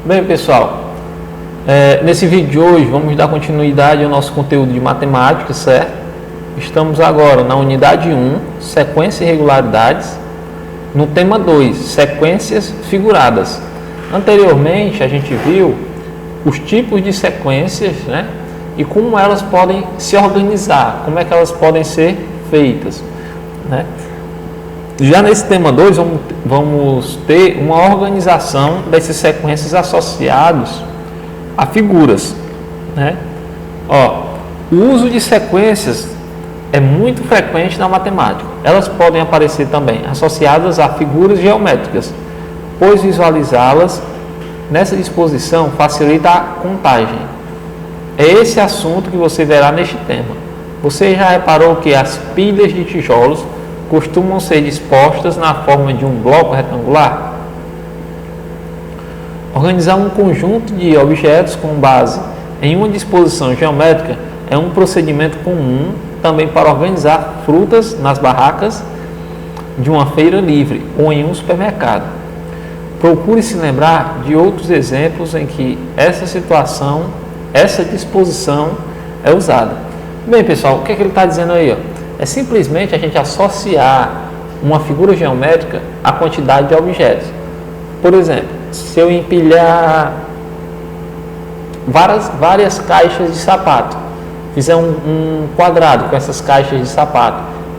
Bem, pessoal, nesse vídeo de hoje vamos dar continuidade ao nosso conteúdo de matemática, certo? Estamos agora na unidade 1, sequência e regularidades, no tema 2, sequências figuradas. Anteriormente a gente viu os tipos de sequências, né? E como elas podem se organizar, como é que elas podem ser feitas, né? Já nesse tema 2 vamos ter uma organização dessas sequências associadas a figuras, né? O uso de sequências é muito frequente na matemática. Elas podem aparecer também associadas a figuras geométricas, pois visualizá-las nessa disposição facilita a contagem. É esse assunto que você verá neste tema. Você já reparou que as pilhas de tijolos costumam ser dispostas na forma de um bloco retangular? Organizar um conjunto de objetos com base em uma disposição geométrica é um procedimento comum também para organizar frutas nas barracas de uma feira livre ou em um supermercado. Procure se lembrar de outros exemplos em que essa disposição é usada. Bem, pessoal, o que ele está dizendo aí? É simplesmente a gente associar uma figura geométrica à quantidade de objetos. Por exemplo, se eu empilhar várias caixas de sapato, fizer um quadrado com essas caixas de sapato,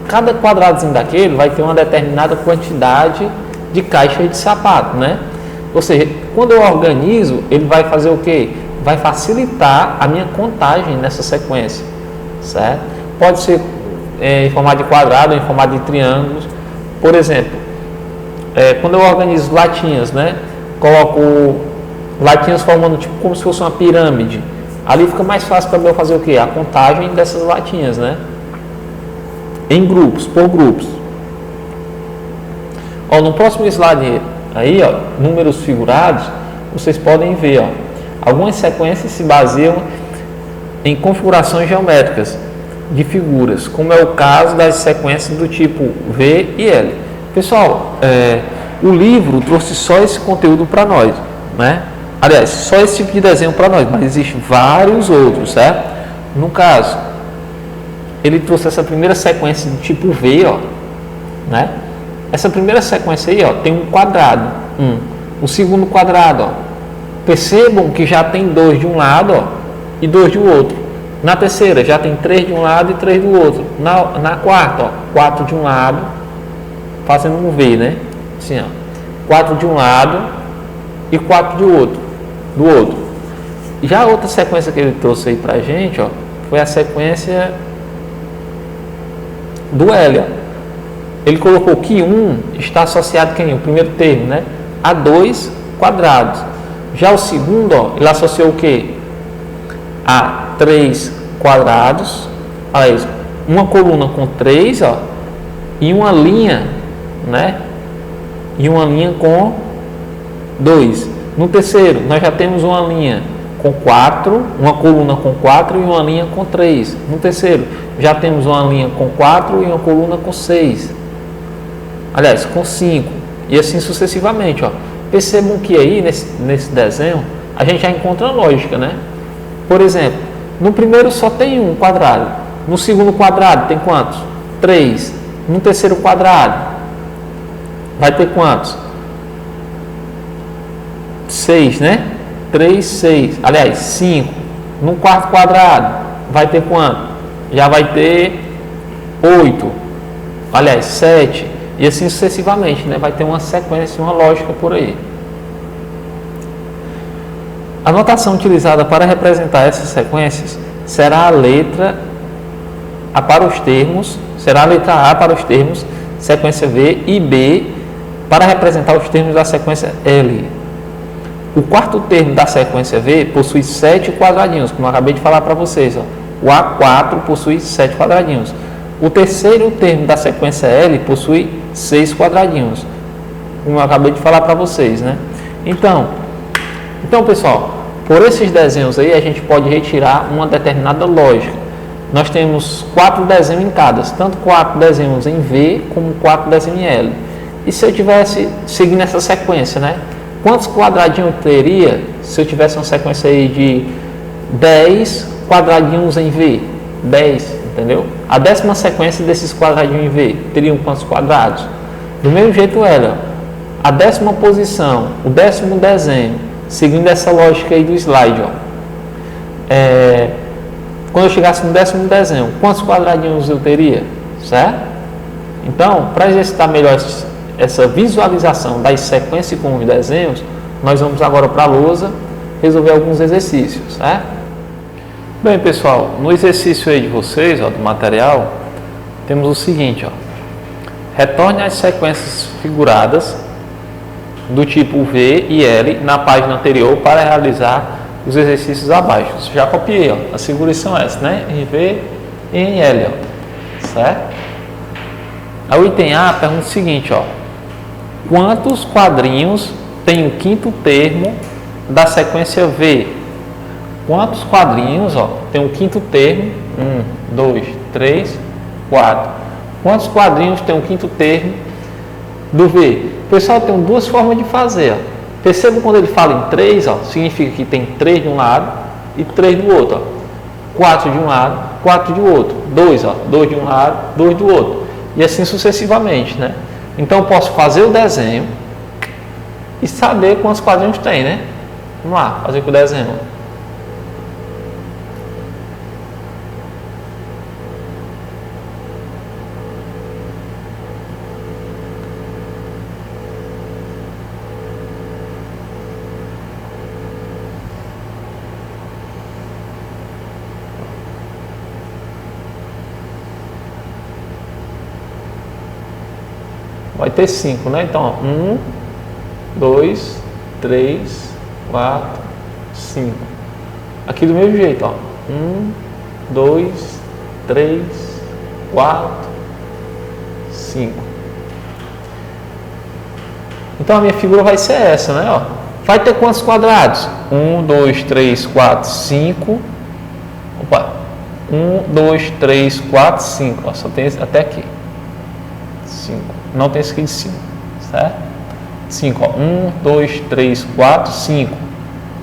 cada quadradozinho daquele vai ter uma determinada quantidade de caixas de sapato, né? Ou seja, quando eu organizo, ele vai fazer o quê? Vai facilitar a minha contagem nessa sequência, certo? Pode ser em formato de quadrado ou em formato de triângulos. Por exemplo, quando eu organizo latinhas, né? Coloco latinhas formando tipo como se fosse uma pirâmide. Ali fica mais fácil para eu fazer o quê? A contagem dessas latinhas, né? Em grupos, por grupos. No próximo slide aí, números figurados, vocês podem ver, algumas sequências se baseiam em configurações geométricas de figuras, como é o caso das sequências do tipo V e L. Pessoal, o livro trouxe só esse conteúdo para nós, né? Aliás, só esse tipo de desenho para nós, mas existem vários outros, certo? No caso, ele trouxe essa primeira sequência do tipo V, né? Essa primeira sequência aí, tem um quadrado, o segundo quadrado, percebam que já tem 2 de um lado, e 2 do outro. Na terceira, já tem 3 de um lado e 3 do outro. Na quarta, 4 de um lado, fazendo um V, né? Assim, 4 de um lado e 4 do outro. Já a outra sequência que ele trouxe aí pra gente, foi a sequência do L. Ele colocou que 1 está associado o primeiro termo, né? A 2 quadrados. Já o segundo, ele associou o quê? A 3 quadrados, aliás, uma coluna com 3, e uma linha, né? E uma linha com 2. No terceiro, nós já temos uma linha com 4, uma coluna com 4 e uma linha com 3. No terceiro, já temos uma linha com 4 e uma coluna com 6. Aliás, com 5. E assim sucessivamente, Percebam que aí, nesse desenho, a gente já encontra lógica, né? Por exemplo, no primeiro só tem um quadrado. No segundo quadrado tem quantos? 3. No terceiro quadrado vai ter quantos? 6, né? 3, 6. Aliás, 5. No quarto quadrado vai ter quanto? Já vai ter 8. Aliás, 7. E assim sucessivamente, né? Vai ter uma sequência, uma lógica por aí. A notação utilizada para representar essas sequências será a letra A para os termos, sequência V, e B para representar os termos da sequência L. O quarto termo da sequência V possui 7 quadradinhos, como eu acabei de falar para vocês. O A4 possui 7 quadradinhos. O terceiro termo da sequência L possui 6 quadradinhos, como eu acabei de falar para vocês, né? Então, pessoal, por esses desenhos aí a gente pode retirar uma determinada lógica. Nós temos 4 desenhos em cada, tanto 4 desenhos em V como 4 desenhos em L. E se eu tivesse seguindo essa sequência, né? quantos quadradinhos eu teria se eu tivesse uma sequência aí de 10 quadradinhos em V? 10, entendeu? A 10ª sequência desses quadradinhos em V teriam quantos quadrados? Do mesmo jeito era a 10ª posição, o 10º desenho, seguindo essa lógica aí do slide, ó. Quando eu chegasse no 10º desenho, quantos quadradinhos eu teria? Certo? Então, para exercitar melhor essa visualização das sequências com os desenhos, nós vamos agora para a lousa resolver alguns exercícios, certo? Bem, pessoal, no exercício aí de vocês, ó, do material, temos o seguinte, ó. Retorne as sequências figuradas do tipo V e L na página anterior para realizar os exercícios abaixo. Já copiei, ó. As figuras são essas, né? Em V e em L, ó. Certo? A o item A pergunta o seguinte, ó. Quantos quadrinhos tem o quinto termo da sequência V? Quantos quadrinhos, ó, tem o quinto termo? 1, 2, 3, 4. Quantos quadrinhos tem o quinto termo do V? Pessoal, tem duas formas de fazer, ó. Perceba quando ele fala em 3, ó, significa que tem 3 de um lado e 3 do outro, ó. 4 de um lado, 4 do outro. 2, ó, 2 de um lado, 2 do outro. E assim sucessivamente, né? Então eu posso fazer o desenho e saber quantos quadrinhos tem, né? Vamos lá, fazer com o desenho. Vai ter 5, né? Então, 1, 2, 3, 4, 5. Aqui do mesmo jeito, ó. 1, 2, 3, 4, 5. Então a minha figura vai ser essa, né? Ó. Vai ter quantos quadrados? 1, 2, 3, 4, 5. Opa! 1, 2, 3, 4, 5. Ó, só tem até aqui. 5. Não tem escrito 5, certo? 5, ó. 1, 2, 3, 4, 5.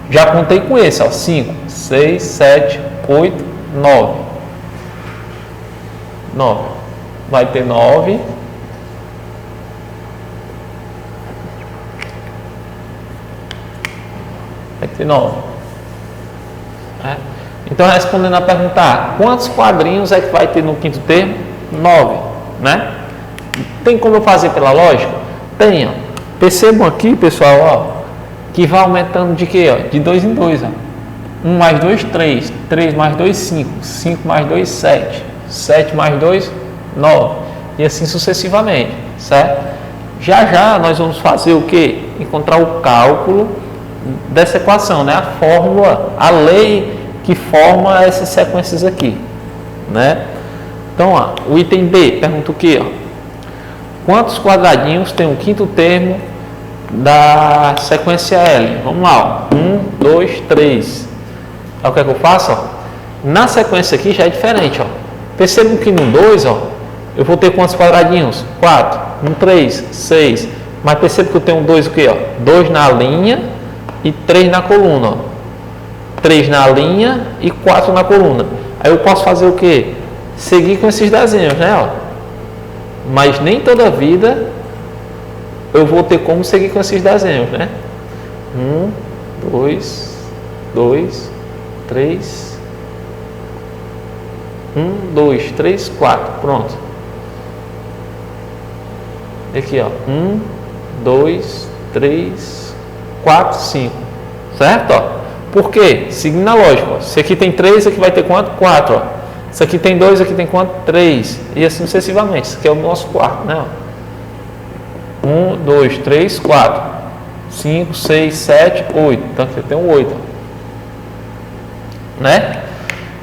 Já contei com esse, ó. 5, 6, 7, 8, 9. 9. Vai ter 9. Vai ter 9. Então, respondendo a pergunta A, quantos quadrinhos é que vai ter no quinto termo? 9, né? Tem como eu fazer pela lógica? Tem, ó. Percebam aqui, pessoal, ó, que vai aumentando de quê? Ó? De 2 em 2, ó. 1 mais 2, 3. 3 mais 2, 5. 5 mais 2, 7. 7 mais 2, 9. E assim sucessivamente, certo? Já nós vamos fazer o quê? Encontrar o cálculo dessa equação, né? A fórmula, a lei que forma essas sequências aqui, né? Então, ó, o item B pergunta o quê? Ó? Quantos quadradinhos tem o quinto termo da sequência L? Vamos lá, ó. 1, 2, 3. Aí o que é que eu faço? Ó? Na sequência aqui já é diferente, ó. Percebam que no 2, ó, eu vou ter quantos quadradinhos? 4. No 3, 6. Mas perceba que eu tenho 2 o quê? 2 na linha e 3 na coluna, ó. 3 na linha e 4 na coluna. Aí eu posso fazer o quê? Seguir com esses desenhos, né? Ó. Mas nem toda vida eu vou ter como seguir com esses desenhos, né? 1, 2, 2, 3. 1, 2, 3, 4. Pronto. Aqui, ó. 1, 2, 3, 4, 5. Certo? Ó. Por quê? Seguindo a lógica. Ó. Se aqui tem 3, aqui vai ter quanto? 4. Ó. Se aqui tem 2, aqui tem quanto? 3. E assim sucessivamente. Isso aqui é o nosso quarto, né? 1, 2, 3, 4. 5, 6, 7, 8. Então aqui tem um 8. Né?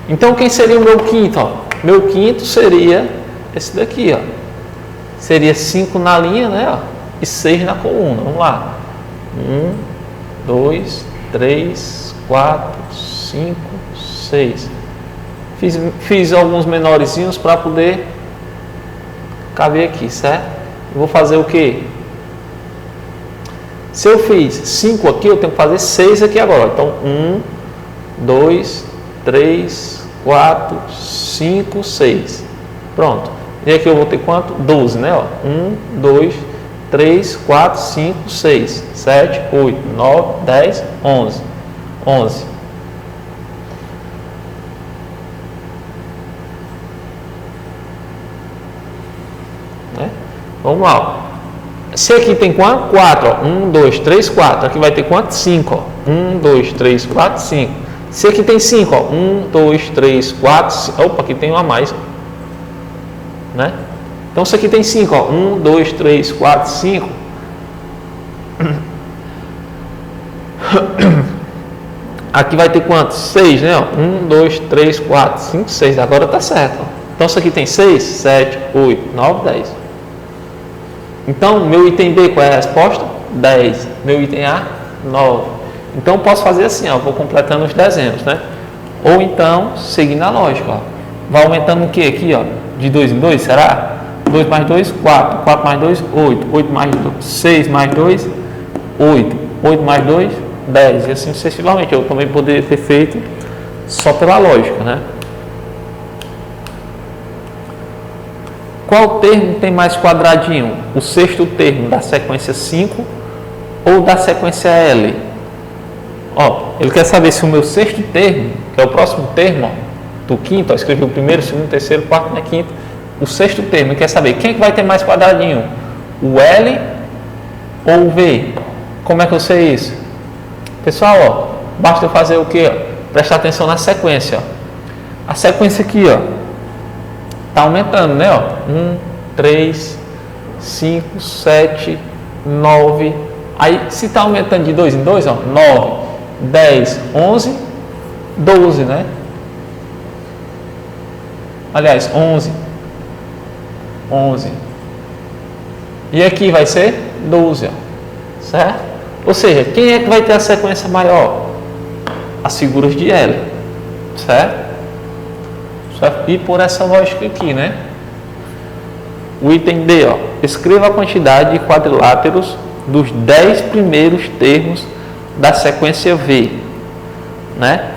Então quem seria o meu quinto? Ó? Meu quinto seria esse daqui, ó. Seria 5 na linha, né? Ó, e 6 na coluna. Vamos lá. 1, 2, 3, 4, 5, 6. Fiz alguns menorzinhos para poder caber aqui, certo? Eu vou fazer o quê? Se eu fiz 5 aqui, eu tenho que fazer 6 aqui agora. Então, 1, 2, 3, 4, 5, 6. Pronto. E aqui eu vou ter quanto? 12, né? 1, 2, 3, 4, 5, 6, 7, 8, 9, 10, 11. 11. Né? Vamos lá. Se aqui tem quanto? 4. 1, 2, 3, 4. Aqui vai ter quanto? 5. 1, 2, 3, 4, 5. Se aqui tem 5. 1, 2, 3, 4, 5. Opa, aqui tem um a mais. Né? Então, isso aqui tem 5. 1, 2, 3, 4, 5. Aqui vai ter quanto? 6, né? 1, 2, 3, 4, 5, 6. Agora está certo. Então, isso aqui tem 6, 7, 8, 9, 10. Então, meu item B, qual é a resposta? 10. Meu item A, 9. Então, posso fazer assim, ó, vou completando os dezenos, né? Ou então, seguindo a lógica, ó. Vai aumentando o que aqui, ó? De 2 em 2, será? 2 mais 2, 4. 4 mais 2, 8. 8 mais 2, 6 mais 2, 8. 8 mais 2, 10. E assim sucessivamente. Eu também poderia ter feito só pela lógica, né? Qual termo tem mais quadradinho? O sexto termo da sequência 5 ou da sequência L? Ó, ele quer saber se o meu sexto termo, que é o próximo termo, ó, do quinto, ó, escrevi o primeiro, segundo, terceiro, quarto, né, quinto, o sexto termo, ele quer saber quem é que vai ter mais quadradinho? O L ou o V? Como é que eu sei isso? Pessoal, ó, basta eu fazer o quê? Prestar atenção na sequência. Ó. A sequência aqui, ó. Está aumentando, né? 1, 3, 5, 7, 9. Aí, se está aumentando de 2 em 2, 9, 10, 11, 12, né? Aliás, 11. E aqui vai ser 12, ó. Certo? Ou seja, quem é que vai ter a sequência maior? As figuras de L. Certo? E por essa lógica aqui, né? O item D, ó, escreva a quantidade de quadriláteros dos 10 primeiros termos da sequência V, né?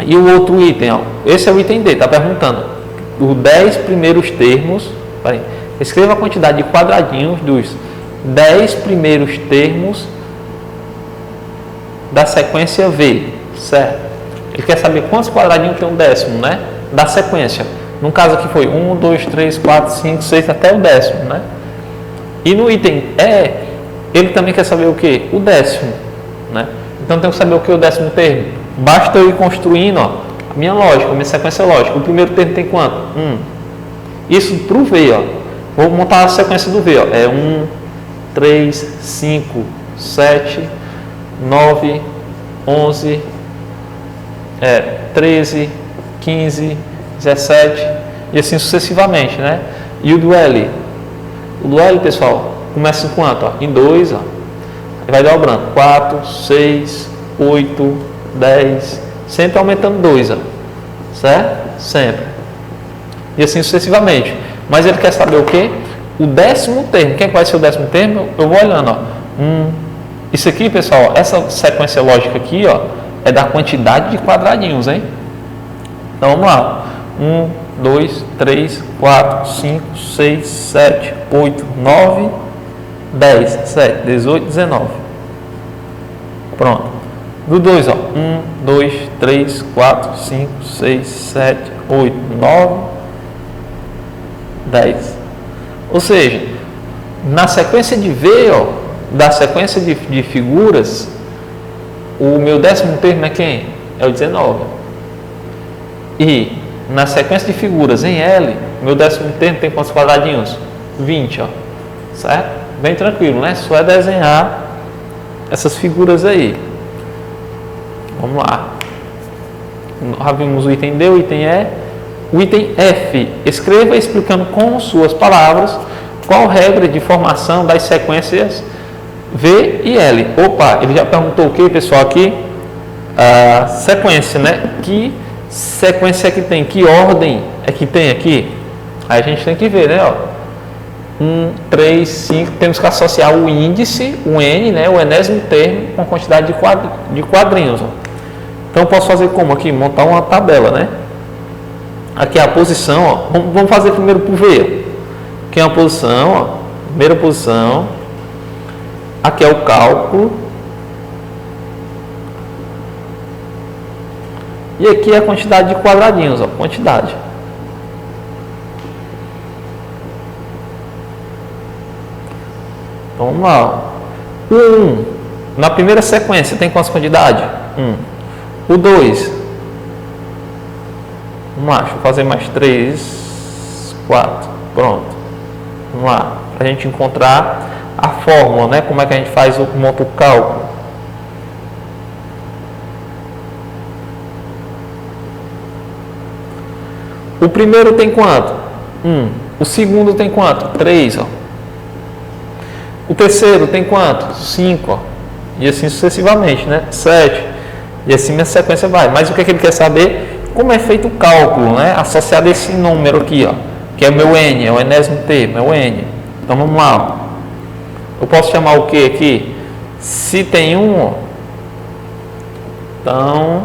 E o outro item, ó, esse é o item D, tá perguntando os 10 primeiros termos. Peraí, escreva a quantidade de quadradinhos dos 10 primeiros termos da sequência V, certo? Ele quer saber quantos quadradinhos tem um décimo, né? Da sequência. No caso aqui foi 1, 2, 3, 4, 5, 6 até o décimo, né? E no item E, ele também quer saber o que? O décimo, né? Então tem que saber o que é o décimo termo. Basta eu ir construindo, ó, a minha lógica, a minha sequência lógica. O primeiro termo tem quanto? 1. Isso para o V, ó. Vou montar a sequência do V, ó. É 1, 3, 5, 7, 9, 11, 13, 15, 17 e assim sucessivamente, né? E o do L? O do L, pessoal, começa em quanto? Ó? Em 2, ó. Vai dobrando. 4, 6, 8, 10, sempre aumentando 2, ó. Certo? Sempre. E assim sucessivamente. Mas ele quer saber o quê? O décimo termo. Quem vai ser o décimo termo? Eu vou olhando, ó. Isso aqui, pessoal, essa sequência lógica aqui, ó, é da quantidade de quadradinhos, hein? Então vamos lá. 1, 2, 3, 4, 5, 6, 7, 8, 9, 10, 7, 18, 19. Pronto. Do 2, ó. 1, 2, 3, 4, 5, 6, 7, 8, 9, 10. Ou seja, na sequência de V, ó, da sequência de figuras, o meu décimo termo é quem? É o 19. E na sequência de figuras em L, meu décimo termo tem quantos quadradinhos? 20, ó. Certo? Bem tranquilo, né? Só é desenhar essas figuras aí. Vamos lá. Já vimos o item D, o item E. O item F. Escreva explicando com suas palavras qual regra de formação das sequências V e L. Opa, ele já perguntou o que, pessoal, aqui? A sequência, né? Que sequência é que tem? Que ordem é que tem aqui? Aí a gente tem que ver, né? Ó. 1, 3, 5, temos que associar o índice, o N, né, o enésimo termo, com a quantidade de quadrinhos. Ó. Então, eu posso fazer como aqui? Montar uma tabela, né? Aqui é a posição, ó. Vamos fazer primeiro por V. Aqui é a posição, ó. Primeira posição. Aqui é o cálculo. E aqui é a quantidade de quadradinhos, ó. Quantidade. Então, vamos lá. Ó. O 1, na primeira sequência, tem quantas quantidades? 1. O 2. Vamos lá, deixa eu fazer mais 3, 4. Pronto. Vamos lá. Para a gente encontrar a fórmula, né? Como é que a gente monta o cálculo. O primeiro tem quanto? 1. O segundo tem quanto? 3. Ó. O terceiro tem quanto? 5. Ó. E assim sucessivamente, né? 7. E assim a sequência vai. Mas o que, é que ele quer saber? Como é feito o cálculo, né? Associado a esse número aqui, ó. Que é o meu N, é o enésimo termo, é o N. Então vamos lá. Ó. Eu posso chamar o que aqui? Se tem 1, ó. Então,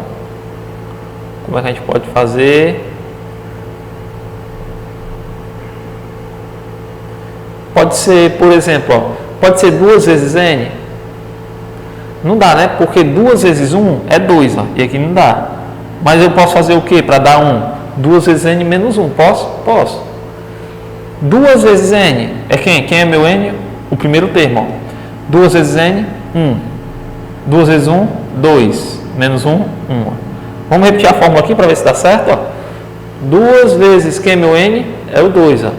como é que a gente pode fazer? Pode ser, por exemplo, ó, pode ser 2 vezes N? Não dá, né? Porque 2 vezes 1 é 2, ó, e aqui não dá. Mas eu posso fazer o que para dar 1? 2 vezes N menos 1. Posso? Posso. 2 vezes N é quem? Quem é meu N? O primeiro termo. Ó. 2 vezes N, 1. 2 vezes 1, 2. Menos 1, 1. Vamos repetir a fórmula aqui para ver se dá certo. Ó. 2 vezes quem é meu N? É o 2. Ó.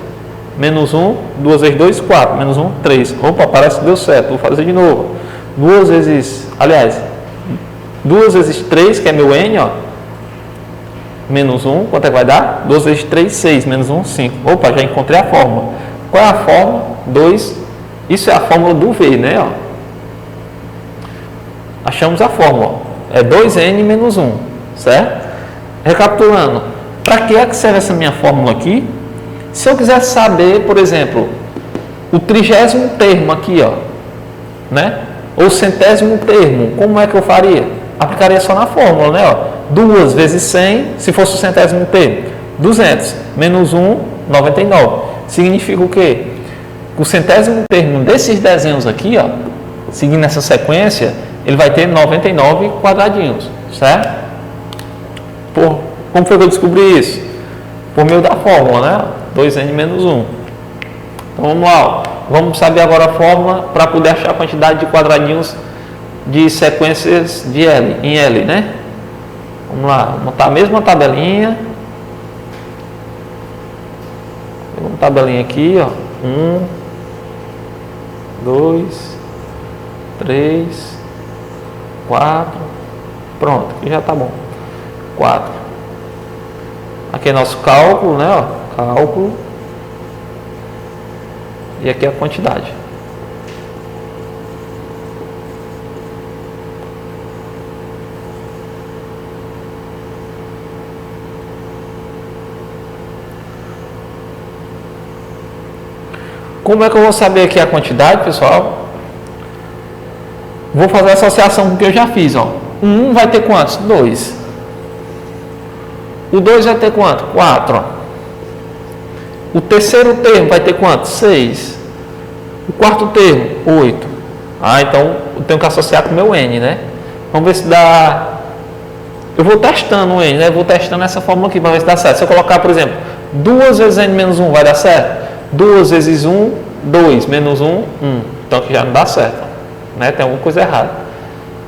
Menos 1, 2 vezes 2, 4. Menos 1, 3. Opa, parece que deu certo. Vou fazer de novo. 2 vezes, aliás, 2 vezes 3, que é meu N, ó. Menos 1, quanto é que vai dar? 2 vezes 3, 6. Menos 1, 5. Opa, já encontrei a fórmula. Qual é a fórmula? 2. Isso é a fórmula do V, né? Ó. Achamos a fórmula. Ó. É 2N menos 1. Certo? Recapitulando. Para que é que serve essa minha fórmula aqui? Se eu quiser saber, por exemplo, o 30º termo aqui, ó, né? Ou o 100º termo, como é que eu faria? Aplicaria só na fórmula, né? Ó, 2 vezes 100, se fosse o 100º termo, 200, menos 1, 99. Significa o quê? O 100º termo desses desenhos aqui, ó, seguindo essa sequência, ele vai ter 99 quadradinhos, certo? Como foi que eu descobri isso? Por meio da fórmula, né? 2n menos 1. Então vamos lá, ó. Vamos saber agora a fórmula para poder achar a quantidade de quadradinhos de sequências de L, em L, né? Vamos lá, vou montar a mesma tabelinha. Uma tabelinha aqui, ó. 1, 2, 3, 4. Pronto, aqui já tá bom. 4. Aqui é nosso cálculo, né? Ó. Cálculo. E aqui é a quantidade. Como é que eu vou saber aqui a quantidade, pessoal? Vou fazer a associação com o que eu já fiz, ó. O 1 vai ter quantos? 2. O 2 vai ter quanto? 4. Ó. O terceiro termo vai ter quanto? 6. O quarto termo? 8. Ah, então eu tenho que associar com o meu N, né? Vamos ver se dá... Eu vou testando o N, né? Eu vou testando essa fórmula aqui para ver se dá certo. Se eu colocar, por exemplo, 2 vezes N menos 1, vai dar certo? 2 vezes 1, 2. Menos 1, 1. Então aqui já não dá certo, né? Tem alguma coisa errada.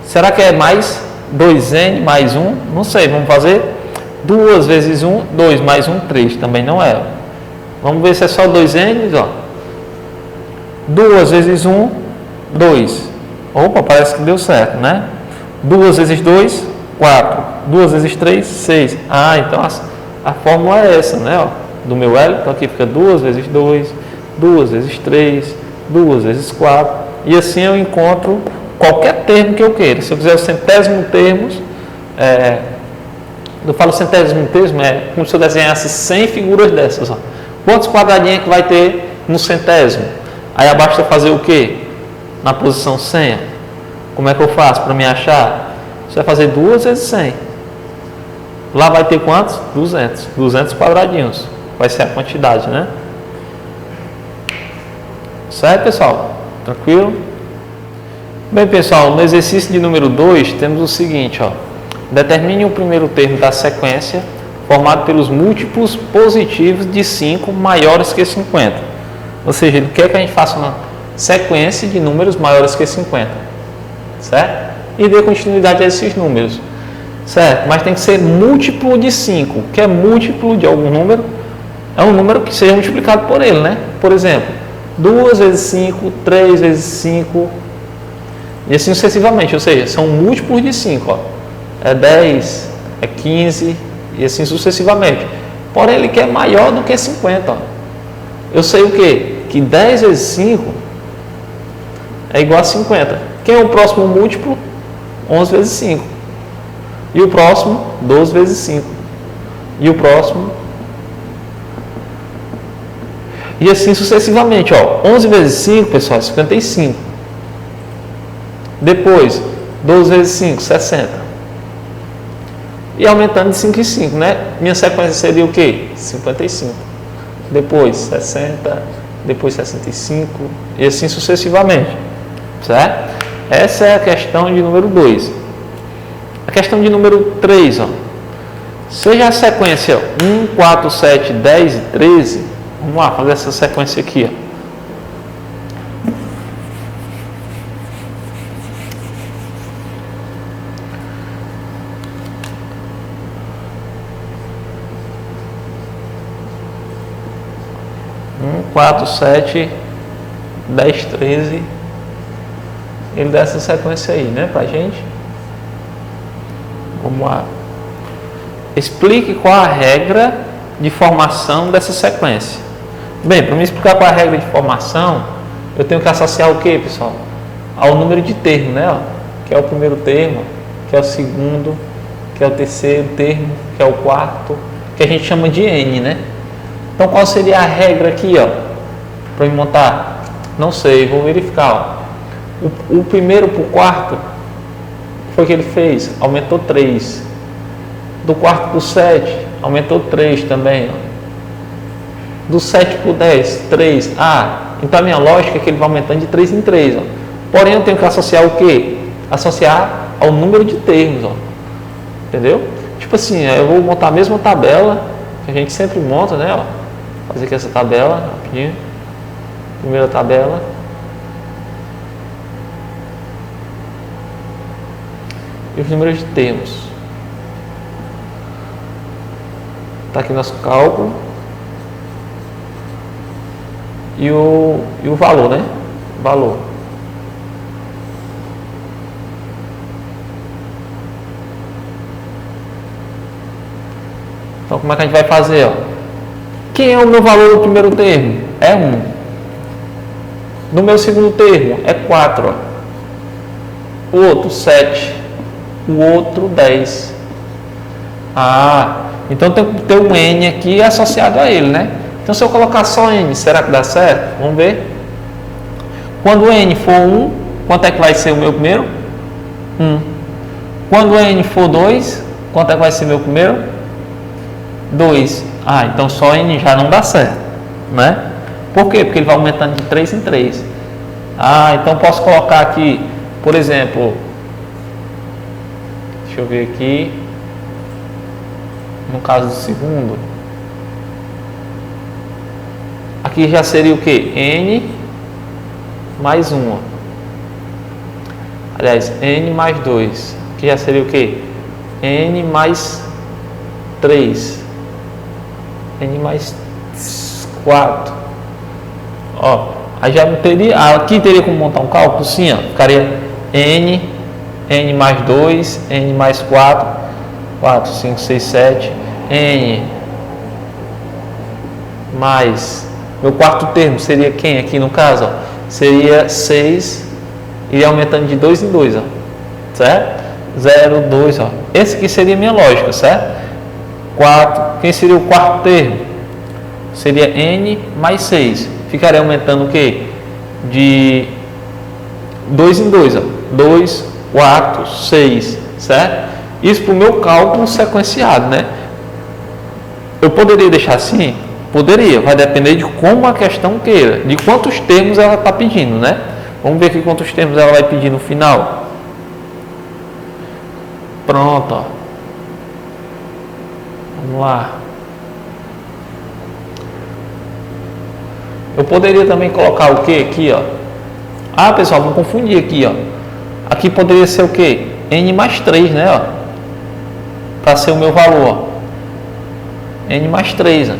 Será que é mais 2N mais 1? Não sei, vamos fazer 2 vezes 1, 2 mais 1, 3. Também não é. Vamos ver se é só 2N, ó. 2 vezes 1, 2. Opa, parece que deu certo, né? 2 vezes 2, 4. 2 vezes 3, 6. Ah, então a fórmula é essa, né? Ó, do meu L. Então aqui fica 2 vezes 2, 2 vezes 3, 2 vezes 4. E assim eu encontro qualquer termo que eu queira. Se eu quiser o 100º termo, eu falo 100º termo, é como se eu desenhasse 100 figuras dessas, ó. Quantos quadradinhos que vai ter no centésimo. Aí basta fazer o quê? Na posição 100. Como é que eu faço para me achar? Você vai fazer 2 vezes 100. Lá vai ter quantos? 200. 200 quadradinhos. Vai ser a quantidade, né? Certo, pessoal? Tranquilo? Bem, pessoal, no exercício de número 2, temos o seguinte, ó. Determine o primeiro termo da sequência formado pelos múltiplos positivos de 5 maiores que 50. Ou seja, ele quer que a gente faça uma sequência de números maiores que 50. Certo? E dê continuidade a esses números. Certo? Mas tem que ser múltiplo de 5. O que é múltiplo de algum número? É um número que seja multiplicado por ele, né? Por exemplo, 2 vezes 5, 3 vezes 5, e assim sucessivamente. Ou seja, são múltiplos de 5. Ó. É 10, é 15, e assim sucessivamente. Porém, ele quer maior do que 50. Ó. Eu sei o quê? Que 10 vezes 5 é igual a 50. Quem é o próximo múltiplo? 11 vezes 5. E o próximo? 12 vezes 5. E o próximo? E assim sucessivamente. Ó. 11 vezes 5, pessoal, é 55. Depois, 12 vezes 5, 60. E aumentando de 5 em 5, né? Minha sequência seria o quê? 55. Depois 60, depois 65 e assim sucessivamente. Certo? Essa é a questão de número 2. A questão de número 3, ó. Seja a sequência 1, 4, 7, 10 e 13. Vamos lá, fazer essa sequência aqui, ó. Um, 4, 7, 10, 13. Ele dá essa sequência aí, né, pra gente. Vamos lá. Explique qual a regra de formação dessa sequência. Bem, para me explicar qual a regra de formação, eu tenho que associar o que, pessoal? Ao número de termo, né? Ó, que é o primeiro termo, que é o segundo, que é o terceiro termo, que é o quarto, que a gente chama de N, né? Então, qual seria a regra aqui, ó, para eu montar? Não sei, vou verificar. Ó. O primeiro para o quarto, o que foi que ele fez? Aumentou 3. Do quarto para o 7, aumentou 3 também. Ó. Do 7 para o 10, 3. Então a minha lógica é que ele vai aumentando de 3 em 3. Ó. Porém, eu tenho que associar o quê? Associar ao número de termos. Ó. Entendeu? Tipo assim, eu vou montar a mesma tabela que a gente sempre monta, né? Ó. Fazer aqui essa tabela, rapidinho. Primeira tabela. E os números de termos. Está aqui nosso cálculo. E o valor, né? Valor. Então, como é que a gente vai fazer? Ó? Quem é o meu valor do primeiro termo? É 1. No meu segundo termo, é 4. Ó. O outro, 7. O outro, 10. Então tem que ter um N aqui associado a ele, né? Então, se eu colocar só N, será que dá certo? Vamos ver. Quando o N for 1, quanto é que vai ser o meu primeiro? 1. Quando o N for 2, quanto é que vai ser o meu primeiro? 2. Então só N já não dá certo, né? Por quê? Porque ele vai aumentando de 3 em 3. Então posso colocar aqui, por exemplo, deixa eu ver aqui, no caso do segundo, aqui já seria o que? N mais 1. Aliás, N mais 2. Aqui já seria o que? N mais 3. N mais 4. Ó, aí já teria. Aqui teria como montar um cálculo? Sim, ó. Ficaria N mais 2, N mais 4, 4, 5, 6, 7, N mais. Meu quarto termo seria quem aqui no caso? Ó? Seria 6, iria aumentando de 2 em 2, ó. Certo? 0, 2, ó. Esse aqui seria a minha lógica, certo? 4, quem seria o quarto termo? Seria N mais 6. ficaria aumentando o quê? De 2 em 2, 2, 4, 6, certo? Isso para o meu cálculo sequenciado, né? Eu poderia deixar assim? Poderia, vai depender de como a questão queira, de quantos termos ela está pedindo, né? Vamos ver aqui quantos termos ela vai pedir no final. Pronto, ó. Vamos lá. Eu poderia também colocar o que aqui, ó? Ah, pessoal, vamos confundir aqui, ó. Aqui poderia ser o que? N mais 3, né, ó? Para ser o meu valor, ó. N mais 3, ó.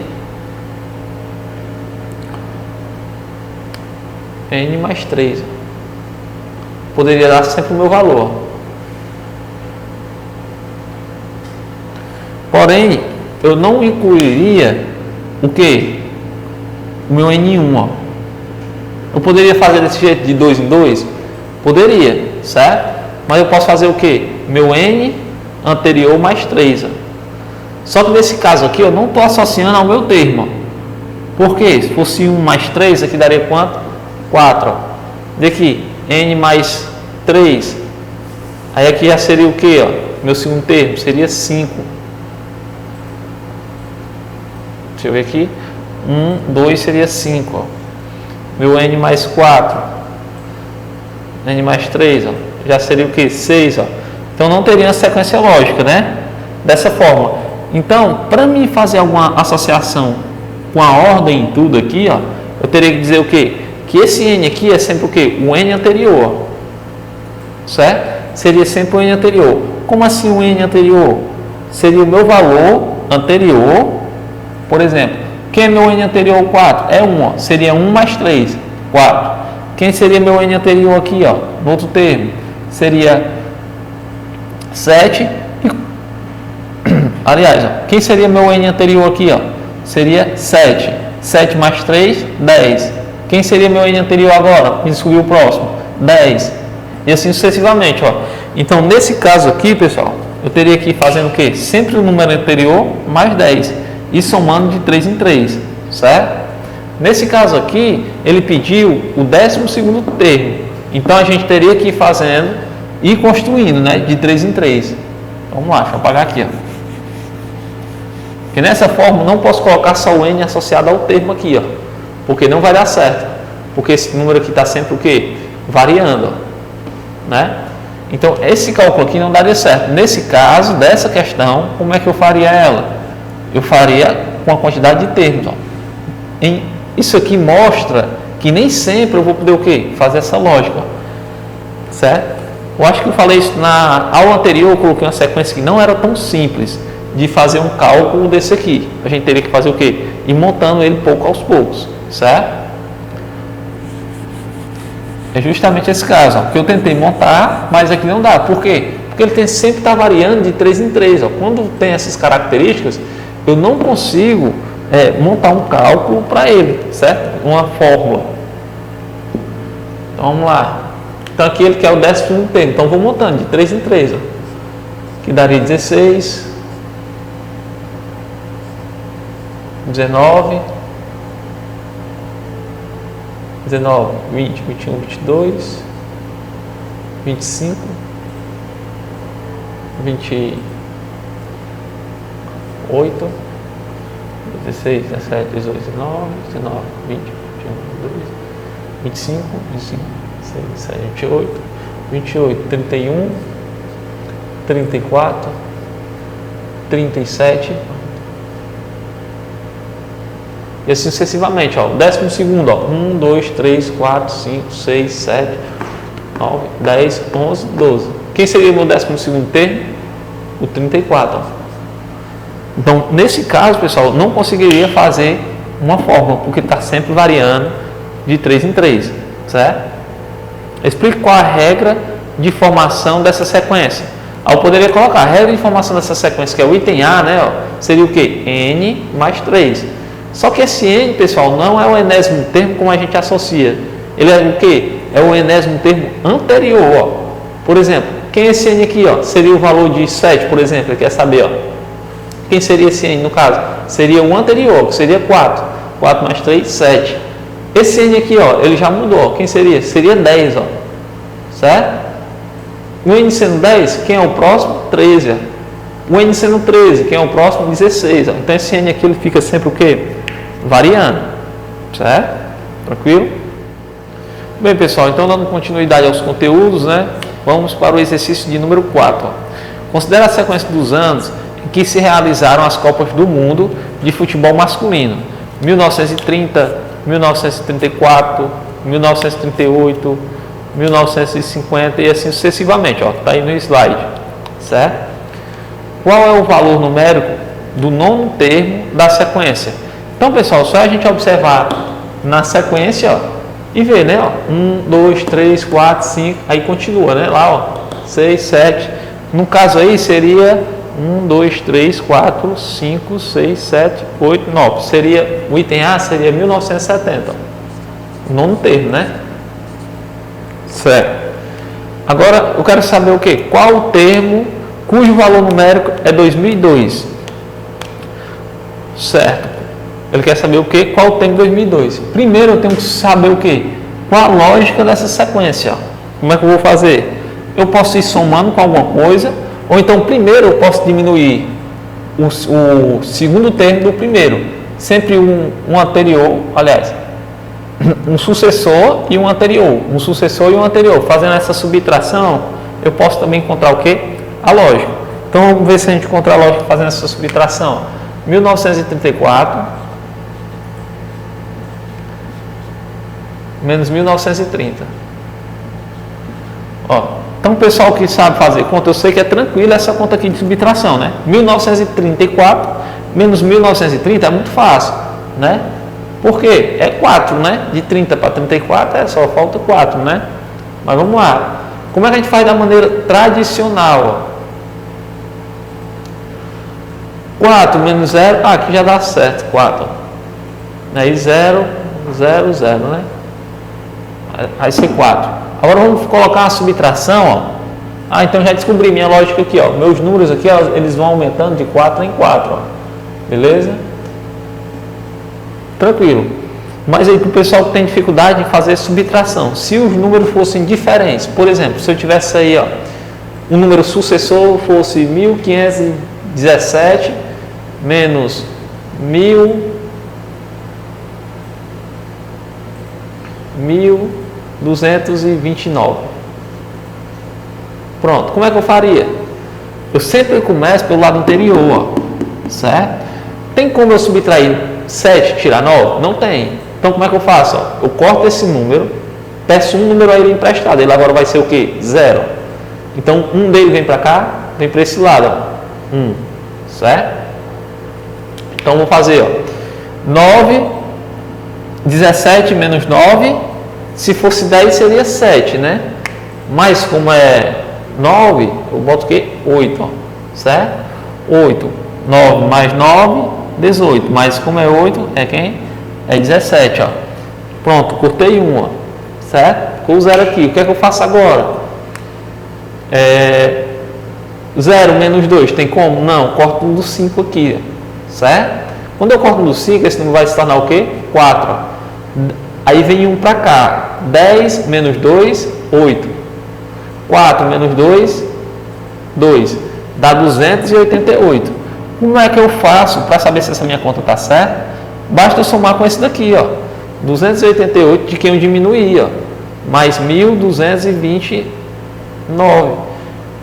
N mais 3. Ó. Poderia dar sempre o meu valor. Porém, eu não incluiria o que? O meu N1, ó. Eu poderia fazer desse jeito de 2 em 2? Poderia, certo? Mas eu posso fazer o que? Meu N anterior mais 3. Ó. Só que nesse caso aqui eu não estou associando ao meu termo. Ó. Por quê? Se fosse 1 mais 3, aqui daria quanto? 4. Ó. Daqui, N mais 3. Aí aqui já seria o que? Meu segundo termo seria 5. Deixa eu ver aqui. 1, 2 seria 5. Ó. Meu N mais 4. N mais 3. Ó. Já seria o que? 6. Ó. Então não teria uma sequência lógica, né? Dessa forma. Então, para mim fazer alguma associação com a ordem em tudo aqui, ó, eu teria que dizer o quê? Que esse N aqui é sempre o quê? O N anterior. Certo? Seria sempre o N anterior. Como assim o N anterior? Seria o meu valor anterior. Por exemplo, quem é meu N anterior 4? É 1, ó. Seria 1 mais 3, 4. Quem seria meu N anterior aqui, ó? No outro termo, seria 7. Aliás, ó, quem seria meu N anterior aqui, ó? Seria 7. 7 mais 3, 10. Quem seria meu N anterior agora? Me descobrir o próximo. 10. E assim sucessivamente, ó. Então, nesse caso aqui, pessoal, eu teria que ir fazendo o quê? Sempre o número anterior mais 10. E somando de 3 em 3, certo? Nesse caso aqui, ele pediu o 12º termo. Então, a gente teria que ir fazendo e construindo, né? De 3 em 3. Vamos lá, deixa eu apagar aqui, ó. Porque nessa forma, não posso colocar só o N associado ao termo aqui, ó. Porque não vai dar certo. Porque esse número aqui está sempre o quê? Variando, ó. Né? Então, esse cálculo aqui não daria certo. Nesse caso, dessa questão, como é que eu faria ela? Eu faria com a quantidade de termos. Ó. Isso aqui mostra que nem sempre eu vou poder o quê? Fazer essa lógica. Ó. Certo? Eu acho que eu falei isso na aula anterior, eu coloquei uma sequência que não era tão simples de fazer um cálculo desse aqui. A gente teria que fazer o quê? Ir montando ele pouco aos poucos. Certo? É justamente esse caso, ó, que eu tentei montar, mas aqui não dá. Por quê? Porque ele sempre está variando de 3 em 3. Ó. Quando tem essas características, eu não consigo montar um cálculo para ele, certo? Uma fórmula. Então, vamos lá. Então, aqui ele quer o 12º termo. Então, vou montando de 3 em 3. Ó. Que daria 16, 19, 19, 20, 21, 22, 25, 28, 16, 17, 18, 19, 19, 20, 21, 22, 25, 25, 26, 27, 28, 28, 31, 34, 37 e assim sucessivamente, ó. O 12º, ó. 1, 2, 3, 4, 5, 6, 7, 9, 10, 11, 12. Quem seria o meu 12º termo? O 34, ó. Então, nesse caso, pessoal, não conseguiria fazer uma fórmula, porque está sempre variando de 3 em 3, certo? Explico qual a regra de formação dessa sequência. Eu poderia colocar a regra de formação dessa sequência, que é o item A, né? Ó, seria o quê? N mais 3. Só que esse N, pessoal, não é o enésimo termo como a gente associa. Ele é o quê? É o enésimo termo anterior, ó. Por exemplo, quem é esse N aqui, ó? Seria o valor de 7, por exemplo, ele quer saber, ó. Quem seria esse N no caso? Seria o anterior, que seria 4. 4 mais 3, 7. Esse N aqui, ó, ele já mudou. Quem seria? Seria 10, ó. Certo? O N sendo 10, quem é o próximo? 13. Ó. O N sendo 13, quem é o próximo? 16. Ó. Então esse N aqui ele fica sempre o quê? Variando. Certo? Tranquilo? Bem, pessoal, então dando continuidade aos conteúdos, né? Vamos para o exercício de número 4. Ó. Considere a sequência dos anos em que se realizaram as Copas do Mundo de futebol masculino. 1930, 1934, 1938, 1950 e assim sucessivamente, ó, tá aí no slide, certo? Qual é o valor numérico do nono termo da sequência? Então, pessoal, só a gente observar na sequência, ó, e ver, né, ó, 1, 2, 3, 4, 5, aí continua, né, lá, ó, 6, 7, no caso aí seria 1, 2, 3, 4, 5, 6, 7, 8, 9. Seria, o item A seria 1970. O nono termo, né? Certo. Agora, eu quero saber o quê? Qual o termo cujo valor numérico é 2002? Certo. Ele quer saber o quê? Qual o termo de 2002? Primeiro, eu tenho que saber o quê? Qual a lógica dessa sequência? Como é que eu vou fazer? Eu posso ir somando com alguma coisa, ou então, primeiro, eu posso diminuir o segundo termo do primeiro. Sempre um anterior, aliás, um sucessor e um anterior. Um sucessor e um anterior. Fazendo essa subtração, eu posso também encontrar o quê? A lógica. Então, vamos ver se a gente encontra a lógica fazendo essa subtração. 1934 menos 1930. Ó. Então, o pessoal que sabe fazer conta, eu sei que é tranquilo essa conta aqui de subtração, né? 1934 menos 1930 é muito fácil, né? Por quê? É 4, né? De 30 para 34 só falta 4, né? Mas vamos lá. Como é que a gente faz da maneira tradicional? Ó? 4 menos 0, aqui já dá certo, 4. Ó. Aí 0, 0, 0, né? Aí ser 4. Agora vamos colocar uma subtração, ó. Então já descobri minha lógica aqui, ó. Meus números aqui, ó, eles vão aumentando de 4 em 4, ó. Beleza? Tranquilo. Mas aí para o pessoal que tem dificuldade em fazer subtração, se os números fossem diferentes, por exemplo, se eu tivesse aí, ó, um número sucessor fosse 1517 menos 1229. Pronto, como é que eu faria? Eu sempre começo pelo lado anterior, ó, certo? Tem como eu subtrair 7 tirar 9? Não tem. Então como é que eu faço? Ó? Eu corto esse número, peço um número a ele emprestado, ele agora vai ser o quê? 0. Então um dele vem para cá, vem para esse lado, ó. 1, certo? Então vou fazer, ó, 9, 17 menos 9, se fosse 10 seria 7, né? Mas como é 9, eu boto o quê? 8, ó, certo? 8, 9 mais 9, 18, mas como é 8, é quem? É 17, ó. Pronto, cortei 1, ó, certo? Ficou 0 aqui, o que é que eu faço agora? 0 menos 2, tem como? Não, corto do 5 aqui, certo? Quando eu corto do 5, esse número vai se tornar o quê? 4, ó. Aí vem 1 para cá, 10 menos 2, 8, 4 menos 2, 2, dá 288. Como é que eu faço para saber se essa minha conta está certa? Basta eu somar com esse daqui, ó, 288 de quem eu diminuí, ó, mais 1229.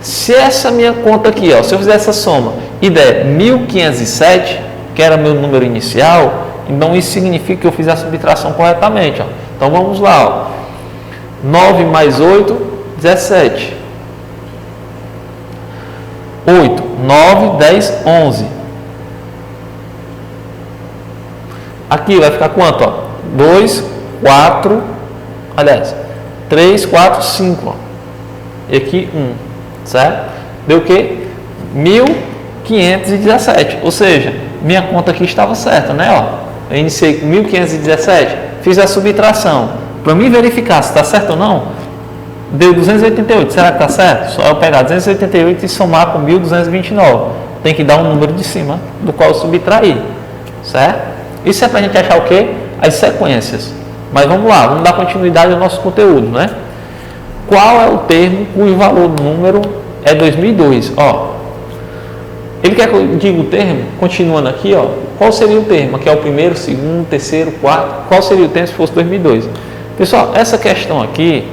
Se essa minha conta aqui, ó, se eu fizer essa soma e der 1507, que era meu número inicial, então isso significa que eu fiz a subtração corretamente, ó. Então vamos lá, ó. 9 mais 8, 17. 8, 9, 10, 11. Aqui vai ficar quanto? Ó? 2, 4, aliás, 3, 4, 5. Ó. E aqui 1, certo? Deu o quê? 1517. Ou seja, minha conta aqui estava certa, né? Ó, eu iniciei com 1517, fiz a subtração. Para mim verificar se está certo ou não, deu 288. Será que está certo? Só eu pegar 288 e somar com 1229. Tem que dar um número de cima do qual eu subtrair, certo? Isso é para a gente achar o quê? As sequências, Mas vamos lá, vamos dar continuidade ao nosso conteúdo, né? Qual é o termo cujo valor do número é 2002? Ó, ele quer que eu diga o termo, continuando aqui, ó, qual seria o termo? Aqui é o primeiro, segundo, terceiro, quarto, qual seria o termo se fosse 2002? Pessoal, essa questão aqui,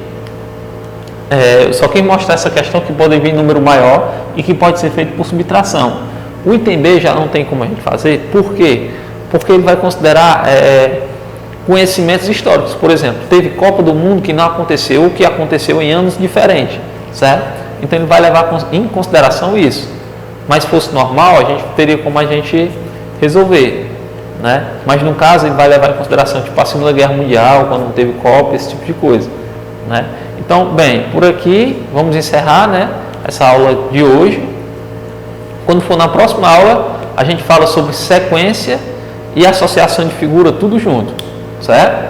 eu só quis mostrar essa questão que pode vir número maior e que pode ser feito por subtração. O item B já não tem como a gente fazer, por quê? Porque ele vai considerar conhecimentos históricos. Por exemplo, teve Copa do Mundo que não aconteceu, que aconteceu em anos diferentes, certo? Então ele vai levar em consideração isso. Mas se fosse normal, a gente teria como a gente resolver, né? Mas no caso ele vai levar em consideração tipo a Segunda Guerra Mundial, quando não teve Copa, esse tipo de coisa, né? Então, bem, por aqui vamos encerrar, né, essa aula de hoje. Quando for na próxima aula, a gente fala sobre sequência e associação de figura, tudo junto, certo?